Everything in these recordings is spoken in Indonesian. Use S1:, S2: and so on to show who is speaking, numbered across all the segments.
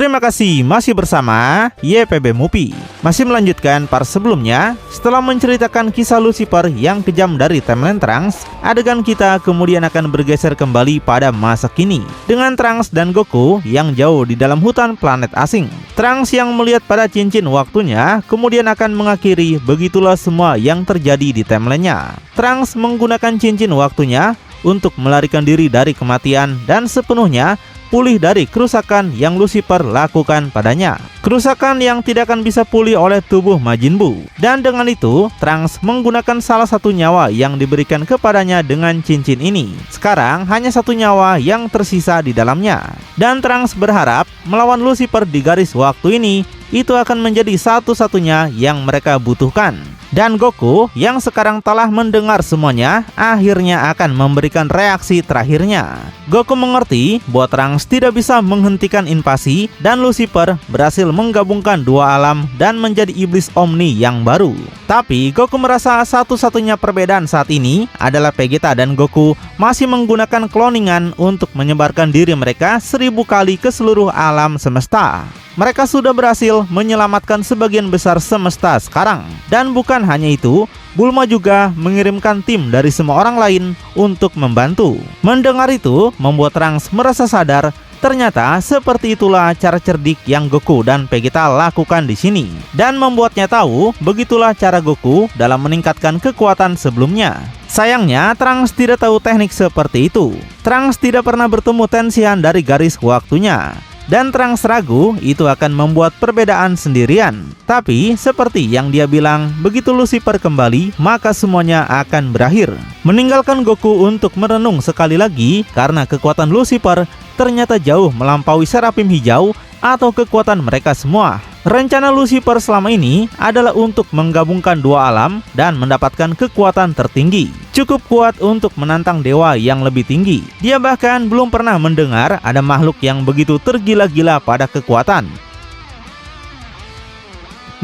S1: Terima kasih masih bersama YPB Movie. Masih melanjutkan part sebelumnya. Setelah menceritakan kisah Lucifer yang kejam dari timeline Trunks, adegan kita kemudian akan bergeser kembali pada masa kini dengan Trunks dan Goku yang jauh di dalam hutan planet asing. Trunks yang melihat pada cincin waktunya kemudian akan mengakhiri begitulah semua yang terjadi di timelinenya. Trunks menggunakan cincin waktunya untuk melarikan diri dari kematian dan sepenuhnya pulih dari kerusakan yang Lucifer lakukan padanya. Kerusakan yang tidak akan bisa pulih oleh tubuh Majin Buu. Dan dengan itu, Trunks menggunakan salah satu nyawa yang diberikan kepadanya dengan cincin ini. Sekarang hanya satu nyawa yang tersisa di dalamnya. Dan Trunks berharap melawan Lucifer di garis waktu ini itu akan menjadi satu-satunya yang mereka butuhkan. Dan Goku yang sekarang telah mendengar semuanya akhirnya akan memberikan reaksi terakhirnya. Goku mengerti bahwa Trunks tidak bisa menghentikan invasi dan Lucifer berhasil menggabungkan dua alam dan menjadi iblis Omni yang baru. Tapi Goku merasa satu-satunya perbedaan saat ini adalah Vegeta dan Goku masih menggunakan cloningan untuk menyebarkan diri mereka 1000 kali ke seluruh alam semesta. Mereka sudah berhasil menyelamatkan sebagian besar semesta sekarang. Dan bukan hanya itu, Bulma juga mengirimkan tim dari semua orang lain untuk membantu. Mendengar itu membuat Trunks merasa sadar ternyata seperti itulah cara cerdik yang Goku dan Vegeta lakukan di sini. Dan membuatnya tahu begitulah cara Goku dalam meningkatkan kekuatan sebelumnya. Sayangnya Trunks tidak tahu teknik seperti itu. Trunks tidak pernah bertemu Tenshinhan dari garis waktunya. Dan Trunks ragu itu akan membuat perbedaan sendirian. Tapi seperti yang dia bilang, begitu Lucifer kembali maka semuanya akan berakhir. Meninggalkan Goku untuk merenung sekali lagi karena kekuatan Lucifer ternyata jauh melampaui Seraphim Hijau atau kekuatan mereka semua. Rencana Lucifer selama ini adalah untuk menggabungkan dua alam dan mendapatkan kekuatan tertinggi. Cukup kuat untuk menantang dewa yang lebih tinggi. Dia bahkan belum pernah mendengar ada makhluk yang begitu tergila-gila pada kekuatan.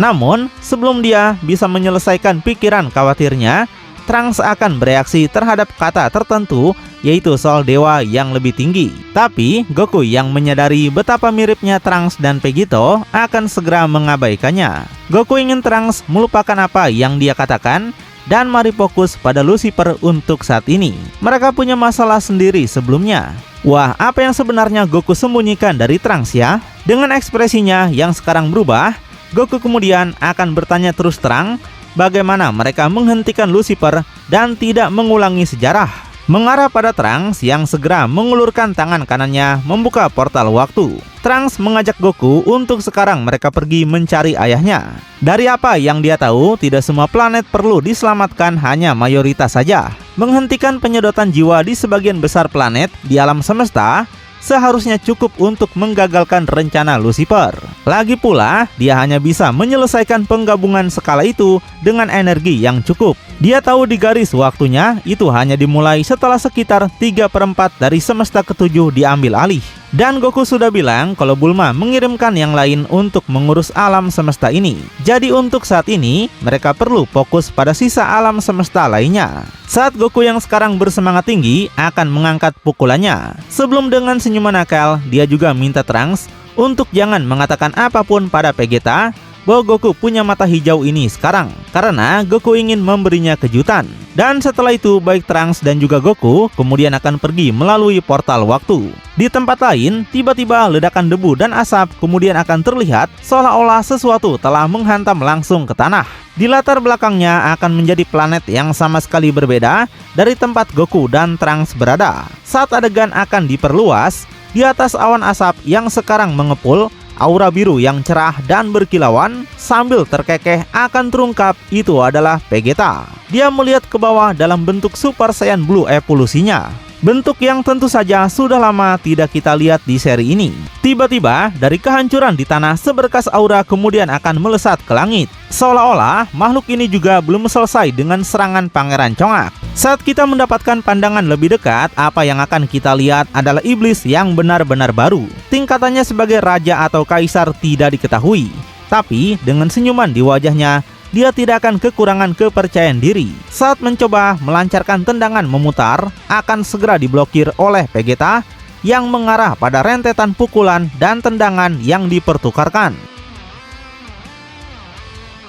S1: Namun, sebelum dia bisa menyelesaikan pikiran khawatirnya, Trunks akan bereaksi terhadap kata tertentu, yaitu soal dewa yang lebih tinggi. Tapi Goku yang menyadari betapa miripnya Trunks dan Vegito akan segera mengabaikannya. Goku ingin Trunks melupakan apa yang dia katakan dan mari fokus pada Lucifer untuk saat ini. Mereka punya masalah sendiri sebelumnya. Wah, apa yang sebenarnya Goku sembunyikan dari Trunks ya? Dengan ekspresinya yang sekarang berubah, Goku kemudian akan bertanya terus terang bagaimana mereka menghentikan Lucifer dan tidak mengulangi sejarah. Mengarah pada Trunks yang segera mengulurkan tangan kanannya membuka portal waktu. Trunks mengajak Goku untuk sekarang mereka pergi mencari ayahnya. Dari apa yang dia tahu, tidak semua planet perlu diselamatkan, hanya mayoritas saja. Menghentikan penyedotan jiwa di sebagian besar planet di alam semesta seharusnya cukup untuk menggagalkan rencana Lucifer. Lagi pula, dia hanya bisa menyelesaikan penggabungan skala itu dengan energi yang cukup. Dia tahu di garis waktunya itu hanya dimulai setelah sekitar 3/4 dari semesta ketujuh diambil alih. Dan Goku sudah bilang kalau Bulma mengirimkan yang lain untuk mengurus alam semesta ini. Jadi untuk saat ini, mereka perlu fokus pada sisa alam semesta lainnya. Saat Goku yang sekarang bersemangat tinggi akan mengangkat pukulannya. Sebelum dengan senyuman nakal, dia juga minta Trunks untuk jangan mengatakan apapun pada Vegeta bahwa Goku punya mata hijau ini sekarang, karena Goku ingin memberinya kejutan. Dan setelah itu baik Trunks dan juga Goku kemudian akan pergi melalui portal waktu. Di tempat lain, tiba-tiba ledakan debu dan asap kemudian akan terlihat seolah-olah sesuatu telah menghantam langsung ke tanah. Di latar belakangnya akan menjadi planet yang sama sekali berbeda dari tempat Goku dan Trunks berada. Saat adegan akan diperluas, di atas awan asap yang sekarang mengepul, aura biru yang cerah dan berkilauan sambil terkekeh akan terungkap itu adalah Vegeta. Dia melihat ke bawah dalam bentuk Super Saiyan Blue evolusinya. Bentuk yang tentu saja sudah lama tidak kita lihat di seri ini. Tiba-tiba dari kehancuran di tanah seberkas aura kemudian akan melesat ke langit. Seolah-olah makhluk ini juga belum selesai dengan serangan Pangeran Congak. Saat kita mendapatkan pandangan lebih dekat, apa yang akan kita lihat adalah iblis yang benar-benar baru. Tingkatannya sebagai raja atau kaisar tidak diketahui. Tapi dengan senyuman di wajahnya, dia tidak akan kekurangan kepercayaan diri. Saat mencoba melancarkan tendangan memutar, akan segera diblokir oleh Vegeta yang mengarah pada rentetan pukulan dan tendangan yang dipertukarkan.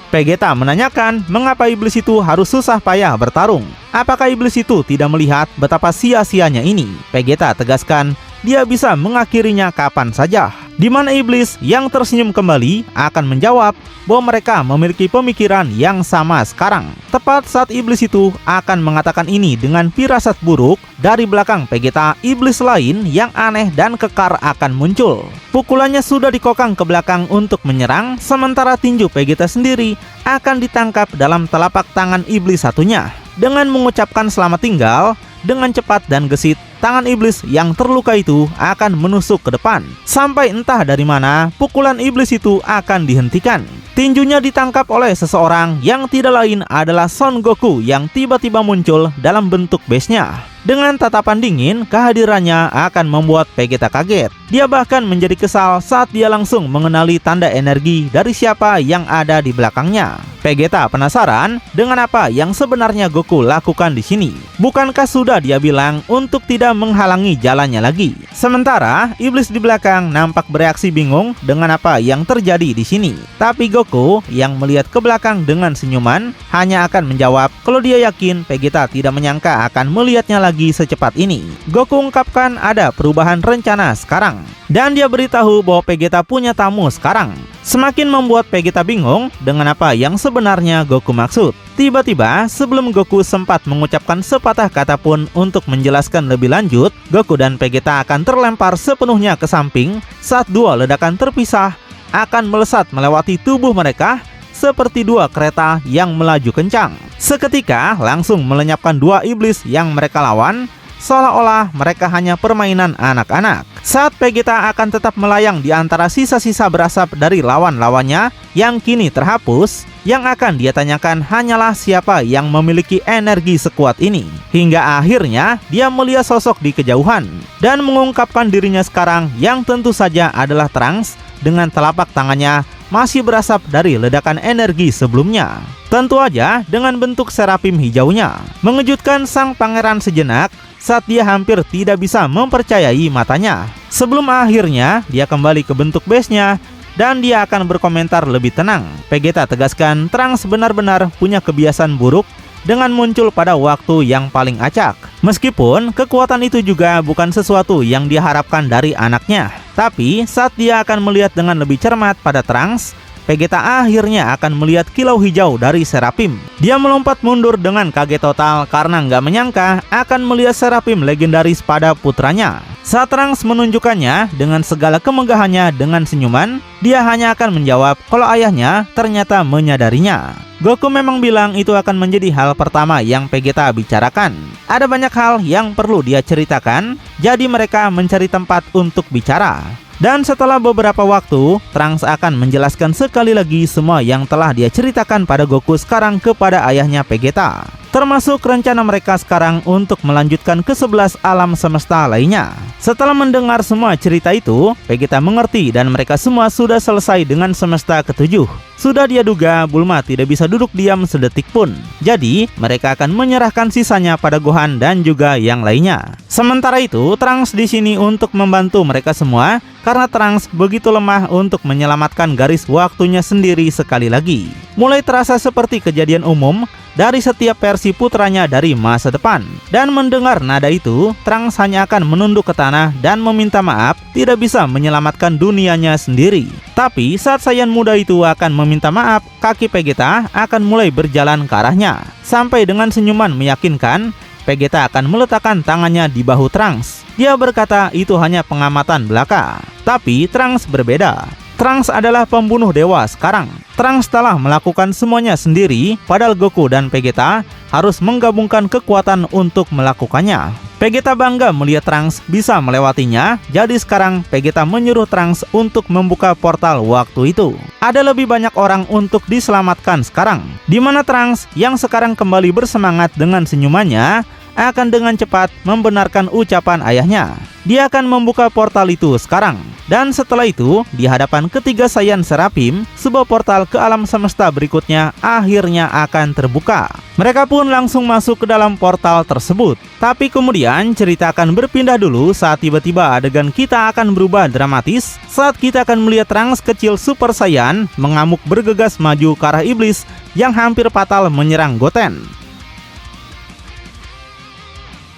S1: Vegeta menanyakan mengapa iblis itu harus susah payah bertarung. Apakah iblis itu tidak melihat betapa sia-sianya ini? Vegeta tegaskan dia bisa mengakhirinya kapan saja. Di mana iblis yang tersenyum kembali akan menjawab bahwa mereka memiliki pemikiran yang sama sekarang. Tepat saat iblis itu akan mengatakan ini dengan firasat buruk, dari belakang Vegeta, iblis lain yang aneh dan kekar akan muncul. Pukulannya sudah dikokang ke belakang untuk menyerang, sementara tinju Vegeta sendiri akan ditangkap dalam telapak tangan iblis satunya. Dengan mengucapkan selamat tinggal, dengan cepat dan gesit, tangan iblis yang terluka itu akan menusuk ke depan. Sampai entah dari mana, pukulan iblis itu akan dihentikan. Tinjunya ditangkap oleh seseorang yang tidak lain adalah Son Goku yang tiba-tiba muncul dalam bentuk base-nya. Dengan tatapan dingin, kehadirannya akan membuat Vegeta kaget. Dia bahkan menjadi kesal saat dia langsung mengenali tanda energi dari siapa yang ada di belakangnya. Vegeta penasaran dengan apa yang sebenarnya Goku lakukan di sini. Bukankah sudah dia bilang untuk tidak menghalangi jalannya lagi? Sementara iblis di belakang nampak bereaksi bingung dengan apa yang terjadi di sini. Tapi Goku yang melihat ke belakang dengan senyuman hanya akan menjawab kalau dia yakin Vegeta tidak menyangka akan melihatnya lagi secepat ini. Goku ungkapkan ada perubahan rencana sekarang, dan dia beritahu bahwa Vegeta punya tamu sekarang. Semakin membuat Vegeta bingung dengan apa yang sebenarnya Goku maksud. Tiba-tiba sebelum Goku sempat mengucapkan sepatah kata pun untuk menjelaskan lebih lanjut, Goku dan Vegeta akan terlempar sepenuhnya ke samping saat dua ledakan terpisah akan melesat melewati tubuh mereka seperti dua kereta yang melaju kencang. Seketika langsung melenyapkan dua iblis yang mereka lawan, seolah-olah mereka hanya permainan anak-anak. Saat Vegeta akan tetap melayang di antara sisa-sisa berasap dari lawan-lawannya yang kini terhapus, yang akan dia tanyakan hanyalah siapa yang memiliki energi sekuat ini. Hingga akhirnya dia melihat sosok di kejauhan dan mengungkapkan dirinya sekarang yang tentu saja adalah Trunks dengan telapak tangannya masih berasap dari ledakan energi sebelumnya. Tentu aja dengan bentuk serapim hijaunya. Mengejutkan sang pangeran sejenak saat dia hampir tidak bisa mempercayai matanya. Sebelum akhirnya dia kembali ke bentuk base-nya dan dia akan berkomentar lebih tenang. Vegeta tegaskan Trunks benar-benar punya kebiasaan buruk dengan muncul pada waktu yang paling acak. Meskipun kekuatan itu juga bukan sesuatu yang diharapkan dari anaknya. Tapi saat dia akan melihat dengan lebih cermat pada Trunks, Vegeta akhirnya akan melihat kilau hijau dari Serapim. Dia melompat mundur dengan kaget total karena nggak menyangka akan melihat Serapim legendaris pada putranya. Saat Trunks menunjukkannya dengan segala kemegahannya dengan senyuman, dia hanya akan menjawab kalau ayahnya ternyata menyadarinya. Goku memang bilang itu akan menjadi hal pertama yang Vegeta bicarakan. Ada banyak hal yang perlu dia ceritakan, jadi mereka mencari tempat untuk bicara. Dan setelah beberapa waktu, Trunks akan menjelaskan sekali lagi semua yang telah dia ceritakan pada Goku sekarang kepada ayahnya Vegeta, termasuk rencana mereka sekarang untuk melanjutkan ke 11 alam semesta lainnya. Setelah mendengar semua cerita itu, Vegeta mengerti dan mereka semua sudah selesai dengan semesta ke-7. Sudah dia duga Bulma tidak bisa duduk diam sedetik pun. Jadi, mereka akan menyerahkan sisanya pada Gohan dan juga yang lainnya. Sementara itu, Trunks di sini untuk membantu mereka semua karena Trunks begitu lemah untuk menyelamatkan garis waktunya sendiri sekali lagi. Mulai terasa seperti kejadian umum dari setiap versi putranya dari masa depan. Dan mendengar nada itu, Trunks hanya akan menunduk ke tanah dan meminta maaf tidak bisa menyelamatkan dunianya sendiri. Tapi saat Saiyan muda itu akan meminta maaf, kaki Vegeta akan mulai berjalan ke arahnya. Sampai dengan senyuman meyakinkan, Vegeta akan meletakkan tangannya di bahu Trunks. Dia berkata itu hanya pengamatan belaka. Tapi Trunks berbeda. Trunks adalah pembunuh dewa sekarang. Trunks telah melakukan semuanya sendiri, padahal Goku dan Vegeta harus menggabungkan kekuatan untuk melakukannya. Vegeta bangga melihat Trunks bisa melewatinya, jadi sekarang Vegeta menyuruh Trunks untuk membuka portal waktu itu. Ada lebih banyak orang untuk diselamatkan sekarang, di mana Trunks yang sekarang kembali bersemangat dengan senyumannya akan dengan cepat membenarkan ucapan ayahnya. Dia akan membuka portal itu sekarang. Dan setelah itu, di hadapan ketiga Saiyan Seraphim, sebuah portal ke alam semesta berikutnya akhirnya akan terbuka. Mereka pun langsung masuk ke dalam portal tersebut. Tapi kemudian cerita akan berpindah dulu saat tiba-tiba adegan kita akan berubah dramatis saat kita akan melihat Trunks kecil Super Saiyan mengamuk bergegas maju ke arah iblis yang hampir fatal menyerang Goten.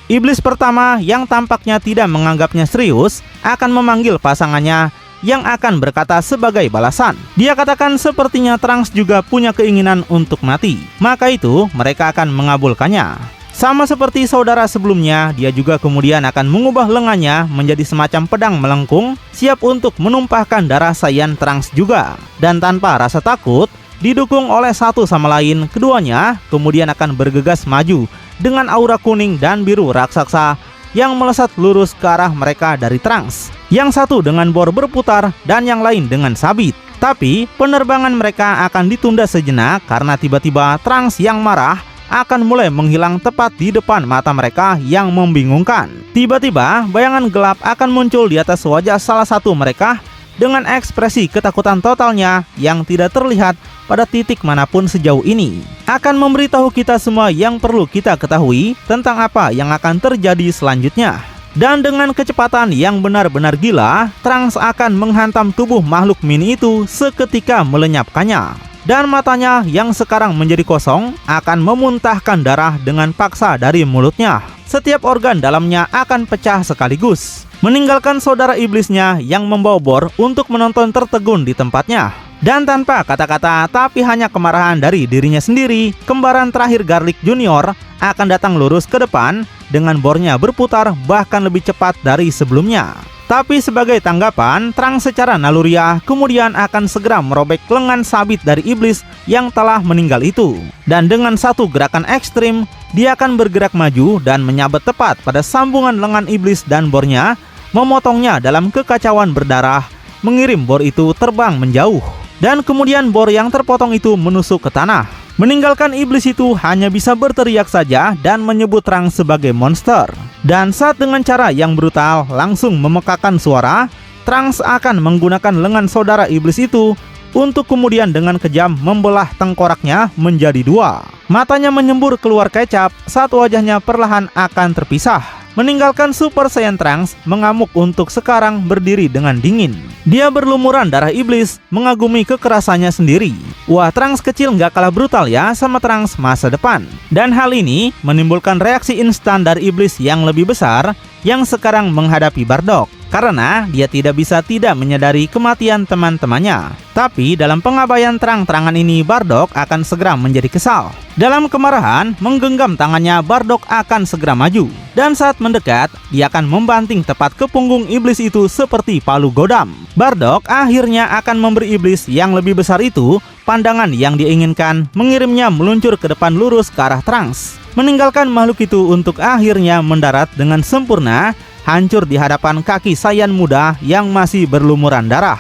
S1: Iblis pertama yang tampaknya tidak menganggapnya serius akan memanggil pasangannya yang akan berkata sebagai balasan. Dia katakan sepertinya Trunks juga punya keinginan untuk mati. Maka itu mereka akan mengabulkannya. Sama seperti saudara sebelumnya, dia juga kemudian akan mengubah lengannya menjadi semacam pedang melengkung, siap untuk menumpahkan darah Saiyan Trunks juga. Dan tanpa rasa takut, didukung oleh satu sama lain, keduanya kemudian akan bergegas maju dengan aura kuning dan biru raksasa yang melesat lurus ke arah mereka dari Trunks. Yang satu dengan bor berputar dan yang lain dengan sabit. Tapi penerbangan mereka akan ditunda sejenak karena tiba-tiba Trunks yang marah akan mulai menghilang tepat di depan mata mereka yang membingungkan. Tiba-tiba bayangan gelap akan muncul di atas wajah salah satu mereka dengan ekspresi ketakutan totalnya yang tidak terlihat pada titik manapun sejauh ini. Akan memberitahu kita semua yang perlu kita ketahui tentang apa yang akan terjadi selanjutnya. Dan dengan kecepatan yang benar-benar gila, Trunks akan menghantam tubuh makhluk mini itu seketika melenyapkannya. Dan matanya yang sekarang menjadi kosong akan memuntahkan darah dengan paksa dari mulutnya. Setiap organ dalamnya akan pecah sekaligus, meninggalkan saudara iblisnya yang membawa bor untuk menonton tertegun di tempatnya. Dan tanpa kata-kata tapi hanya kemarahan dari dirinya sendiri, kembaran terakhir Garlic Junior akan datang lurus ke depan dengan bornya berputar bahkan lebih cepat dari sebelumnya. Tapi sebagai tanggapan, Trunks secara naluriah kemudian akan segera merobek lengan sabit dari iblis yang telah meninggal itu. Dan dengan satu gerakan ekstrim, dia akan bergerak maju dan menyabet tepat pada sambungan lengan iblis dan bornya, memotongnya dalam kekacauan berdarah, mengirim bor itu terbang menjauh. Dan kemudian bor yang terpotong itu menusuk ke tanah, meninggalkan iblis itu hanya bisa berteriak saja dan menyebut Trunks sebagai monster. Dan saat dengan cara yang brutal langsung memekakan suara, Trunks akan menggunakan lengan saudara iblis itu untuk kemudian dengan kejam membelah tengkoraknya menjadi dua. Matanya menyembur keluar kecap saat wajahnya perlahan akan terpisah, meninggalkan Super Saiyan Trunks mengamuk untuk sekarang berdiri dengan dingin. Dia berlumuran darah iblis, mengagumi kekerasannya sendiri. Wah, Trunks kecil nggak kalah brutal ya sama Trunks masa depan. Dan hal ini menimbulkan reaksi instan dari iblis yang lebih besar yang sekarang menghadapi Bardock. Karena dia tidak bisa tidak menyadari kematian teman-temannya. Tapi dalam pengabaian terang-terangan ini, Bardock akan segera menjadi kesal. Dalam kemarahan, menggenggam tangannya, Bardock akan segera maju. Dan saat mendekat, dia akan membanting tepat ke punggung iblis itu seperti palu godam. Bardock akhirnya akan memberi iblis yang lebih besar itu pandangan yang diinginkan, mengirimnya meluncur ke depan lurus ke arah Trunks, meninggalkan makhluk itu untuk akhirnya mendarat dengan sempurna, hancur di hadapan kaki Saiyan muda yang masih berlumuran darah.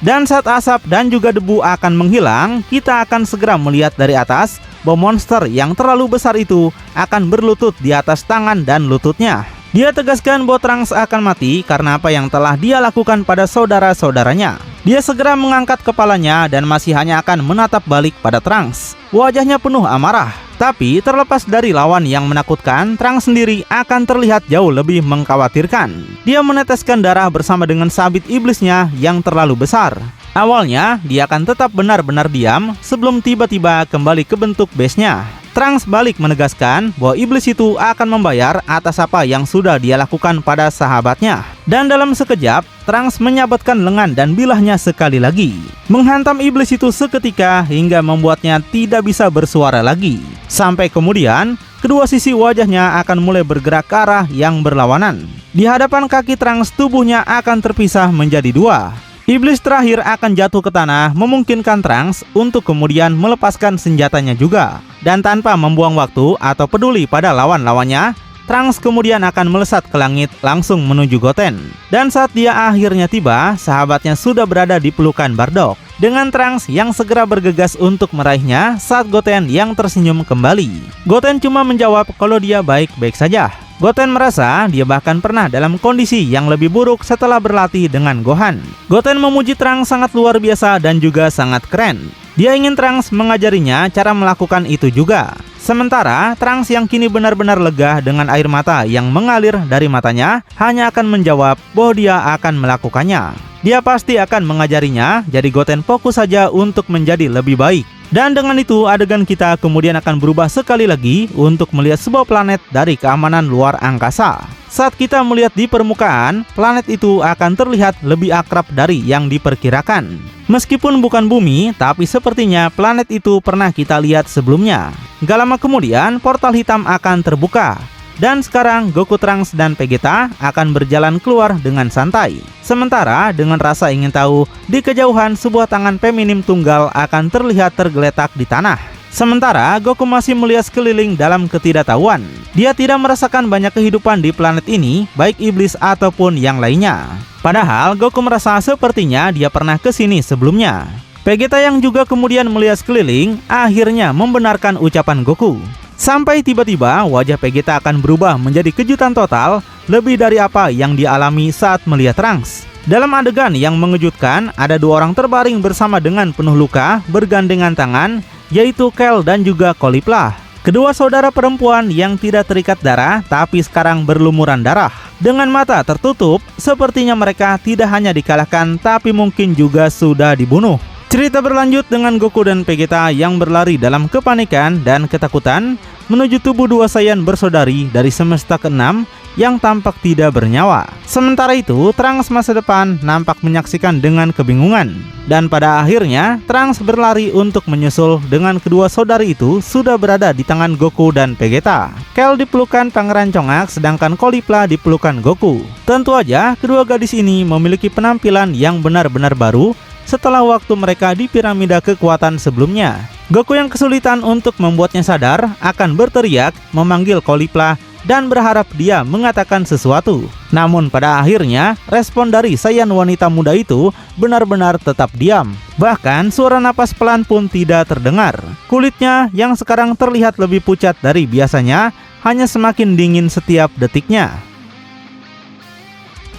S1: Dan saat asap dan juga debu akan menghilang, kita akan segera melihat dari atas bahwa monster yang terlalu besar itu akan berlutut di atas tangan dan lututnya. Dia tegaskan bahwa Trunks akan mati karena apa yang telah dia lakukan pada saudara-saudaranya. Dia segera mengangkat kepalanya dan masih hanya akan menatap balik pada Trunks. Wajahnya penuh amarah. Tapi terlepas dari lawan yang menakutkan, Trunks sendiri akan terlihat jauh lebih mengkhawatirkan. Dia meneteskan darah bersama dengan sabit iblisnya yang terlalu besar. Awalnya, dia akan tetap benar-benar diam sebelum tiba-tiba kembali ke bentuk base-nya. Trunks balik menegaskan bahwa iblis itu akan membayar atas apa yang sudah dia lakukan pada sahabatnya. Dan dalam sekejap, Trunks menyabetkan lengan dan bilahnya sekali lagi, menghantam iblis itu seketika hingga membuatnya tidak bisa bersuara lagi. Sampai kemudian, kedua sisi wajahnya akan mulai bergerak ke arah yang berlawanan. Di hadapan kaki Trunks, tubuhnya akan terpisah menjadi dua. Iblis terakhir akan jatuh ke tanah, memungkinkan Trunks untuk kemudian melepaskan senjatanya juga. Dan tanpa membuang waktu atau peduli pada lawan-lawannya, Trunks kemudian akan melesat ke langit langsung menuju Goten. Dan saat dia akhirnya tiba, sahabatnya sudah berada di pelukan Bardock. Dengan Trunks yang segera bergegas untuk meraihnya saat Goten yang tersenyum kembali. Goten cuma menjawab kalau dia baik-baik saja. Goten merasa dia bahkan pernah dalam kondisi yang lebih buruk setelah berlatih dengan Gohan. Goten memuji Trunks sangat luar biasa dan juga sangat keren. Dia ingin Trunks mengajarinya cara melakukan itu juga. Sementara Trunks yang kini benar-benar lega dengan air mata yang mengalir dari matanya hanya akan menjawab bahwa dia akan melakukannya. Dia pasti akan mengajarinya, jadi Goten fokus saja untuk menjadi lebih baik. Dan dengan itu adegan kita kemudian akan berubah sekali lagi untuk melihat sebuah planet dari keamanan luar angkasa. Saat kita melihat di permukaan, planet itu akan terlihat lebih akrab dari yang diperkirakan. Meskipun bukan bumi, tapi sepertinya planet itu pernah kita lihat sebelumnya. Gak lama kemudian, portal hitam akan terbuka. Dan sekarang Goku, Trunks, dan Vegeta akan berjalan keluar dengan santai. Sementara dengan rasa ingin tahu, di kejauhan sebuah tangan feminim tunggal akan terlihat tergeletak di tanah. Sementara Goku masih melihat sekeliling dalam ketidaktahuan. Dia tidak merasakan banyak kehidupan di planet ini, baik iblis ataupun yang lainnya. Padahal Goku merasa sepertinya dia pernah ke sini sebelumnya. Vegeta yang juga kemudian melihat sekeliling akhirnya membenarkan ucapan Goku. Sampai tiba-tiba wajah Vegeta akan berubah menjadi kejutan total, lebih dari apa yang dialami saat melihat Trunks. Dalam adegan yang mengejutkan, ada dua orang terbaring bersama dengan penuh luka, bergandengan tangan, yaitu Kel dan juga Caulifla. Kedua saudara perempuan yang tidak terikat darah, tapi sekarang berlumuran darah. Dengan mata tertutup, sepertinya mereka tidak hanya dikalahkan, tapi mungkin juga sudah dibunuh. Cerita berlanjut dengan Goku dan Vegeta yang berlari dalam kepanikan dan ketakutan menuju tubuh dua Saiyan bersaudari dari semesta ke-6 yang tampak tidak bernyawa. Sementara itu, Trunks masa depan nampak menyaksikan dengan kebingungan. Dan pada akhirnya, Trunks berlari untuk menyusul dengan kedua saudari itu sudah berada di tangan Goku dan Vegeta. Kel dipelukan Pangeran Congak, sedangkan Caulifla dipelukan Goku. Tentu aja, kedua gadis ini memiliki penampilan yang benar-benar baru setelah waktu mereka di piramida kekuatan sebelumnya. Goku yang kesulitan untuk membuatnya sadar akan berteriak, memanggil Caulifla, dan berharap dia mengatakan sesuatu. Namun pada akhirnya, respon dari Saiyan wanita muda itu benar-benar tetap diam. Bahkan suara napas pelan pun tidak terdengar. Kulitnya yang sekarang terlihat lebih pucat dari biasanya, hanya semakin dingin setiap detiknya.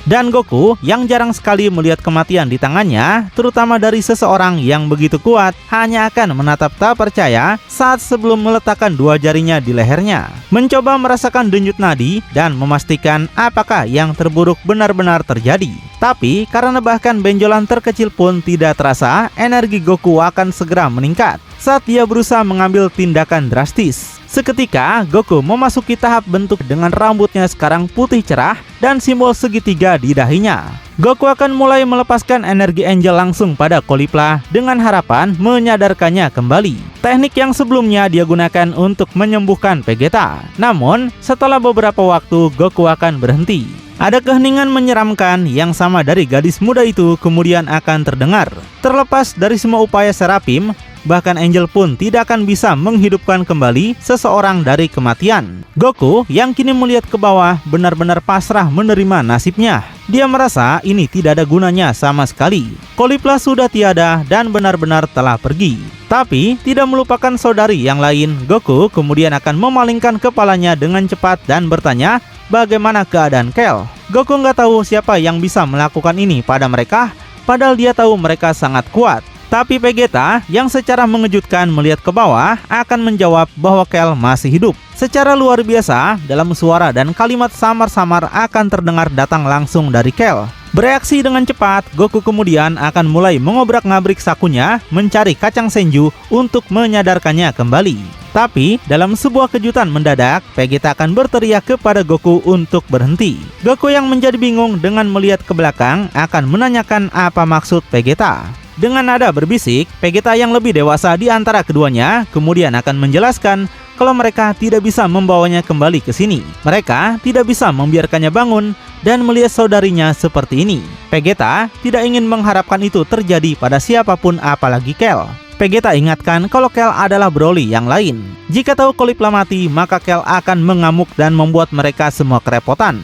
S1: Dan Goku yang jarang sekali melihat kematian di tangannya, terutama dari seseorang yang begitu kuat, hanya akan menatap tak percaya saat sebelum meletakkan dua jarinya di lehernya. Mencoba merasakan denyut nadi dan memastikan apakah yang terburuk benar-benar terjadi. Tapi karena bahkan benjolan terkecil pun tidak terasa, energi Goku akan segera meningkat saat dia berusaha mengambil tindakan drastis. Seketika, Goku memasuki tahap bentuk dengan rambutnya sekarang putih cerah dan simbol segitiga di dahinya. Goku akan mulai melepaskan energi Angel langsung pada Caulifla dengan harapan menyadarkannya kembali. Teknik yang sebelumnya dia gunakan untuk menyembuhkan Vegeta. Namun, setelah beberapa waktu, Goku akan berhenti. Ada keheningan menyeramkan yang sama dari gadis muda itu kemudian akan terdengar. Terlepas dari semua upaya Seraphim, bahkan Angel pun tidak akan bisa menghidupkan kembali seseorang dari kematian. Goku yang kini melihat ke bawah benar-benar pasrah menerima nasibnya. Dia merasa ini tidak ada gunanya sama sekali. Caulifla sudah tiada dan benar-benar telah pergi. Tapi tidak melupakan saudari yang lain, Goku kemudian akan memalingkan kepalanya dengan cepat dan bertanya bagaimana keadaan Kel. Goku nggak tahu siapa yang bisa melakukan ini pada mereka, padahal dia tahu mereka sangat kuat. Tapi Vegeta yang secara mengejutkan melihat ke bawah akan menjawab bahwa Kel masih hidup. Secara luar biasa, dalam suara dan kalimat samar-samar akan terdengar datang langsung dari Kel. Bereaksi dengan cepat, Goku kemudian akan mulai mengobrak-ngabrik sakunya mencari kacang senju untuk menyadarkannya kembali. Tapi dalam sebuah kejutan mendadak, Vegeta akan berteriak kepada Goku untuk berhenti. Goku yang menjadi bingung dengan melihat ke belakang akan menanyakan apa maksud Vegeta. Dengan nada berbisik, Vegeta yang lebih dewasa di antara keduanya kemudian akan menjelaskan kalau mereka tidak bisa membawanya kembali ke sini. Mereka tidak bisa membiarkannya bangun dan melihat saudarinya seperti ini. Vegeta tidak ingin mengharapkan itu terjadi pada siapapun apalagi Kel. Vegeta ingatkan kalau Kel adalah Broly yang lain. Jika tahu Caulifla mati, maka Kel akan mengamuk dan membuat mereka semua kerepotan.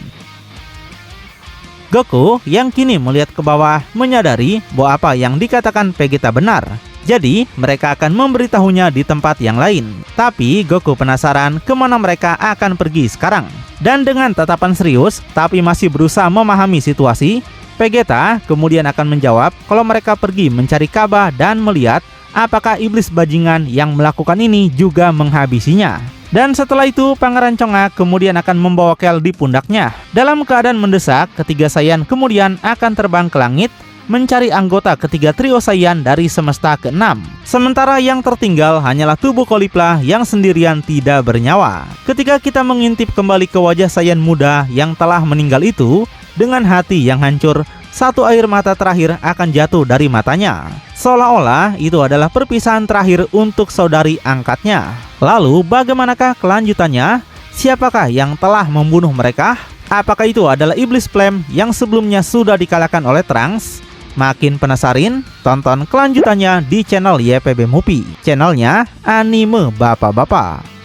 S1: Goku yang kini melihat ke bawah menyadari bahwa apa yang dikatakan Vegeta benar. Jadi mereka akan memberitahunya di tempat yang lain. Tapi Goku penasaran kemana mereka akan pergi sekarang. Dan dengan tatapan serius tapi masih berusaha memahami situasi, Vegeta kemudian akan menjawab kalau mereka pergi mencari Kaba dan melihat apakah iblis bajingan yang melakukan ini juga menghabisinya. Dan setelah itu, Pangeran Chong'ak kemudian akan membawa Kel di pundaknya. Dalam keadaan mendesak, ketiga Saiyan kemudian akan terbang ke langit mencari anggota ketiga trio Saiyan dari semesta ke-6. Sementara yang tertinggal hanyalah tubuh Caulifla yang sendirian tidak bernyawa. Ketika kita mengintip kembali ke wajah Saiyan muda yang telah meninggal itu, dengan hati yang hancur, satu air mata terakhir akan jatuh dari matanya. Seolah-olah itu adalah perpisahan terakhir untuk saudari angkatnya. Lalu bagaimanakah kelanjutannya? Siapakah yang telah membunuh mereka? Apakah itu adalah Iblis Flame yang sebelumnya sudah dikalahkan oleh Trunks? Makin penasaran? Tonton kelanjutannya di channel YPB Movie, channelnya Anime Bapak-Bapak.